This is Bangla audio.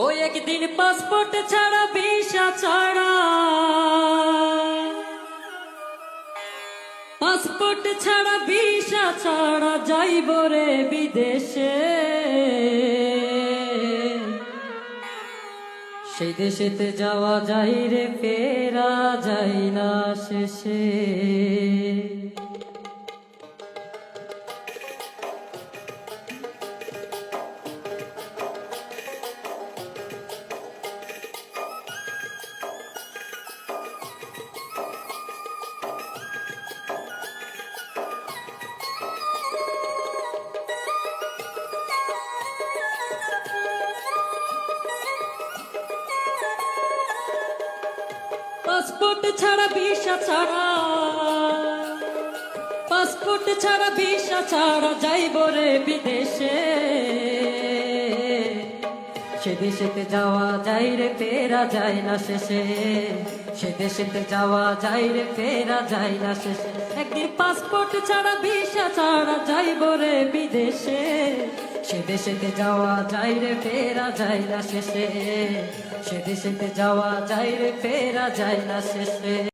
ও একদিন পাসপোর্ট ছাড়া ভিসা ছাড়া, পাসপোর্ট ছাড়া ভিসা ছাড়া যাইব রে বিদেশে। সেই দেশেতে যাওয়া যাই রে, ফেরা যাই না শেষে। পাসপোর্ট ছাড়া ভিসা ছাড়া, পাসপোর্ট ছাড়া ভিসা ছাড়া যাইব রে বিদেশে। সে দেশেতে যাওয়া যাই রে, ফেরা যায় না শেষে। সে দেশেতে যাওয়া যাই রে, ফেরা যায় না শেষে। একদিন পাসপোর্ট ছাড়া ভিসা ছাড়া যাইব রে বিদেশে। সে দেশেতে যাওয়া যাই রে, ফেরা যায় না শেষে। সে দেশেতে যাওয়া যাই রে, ফেরা যায় না শেষে।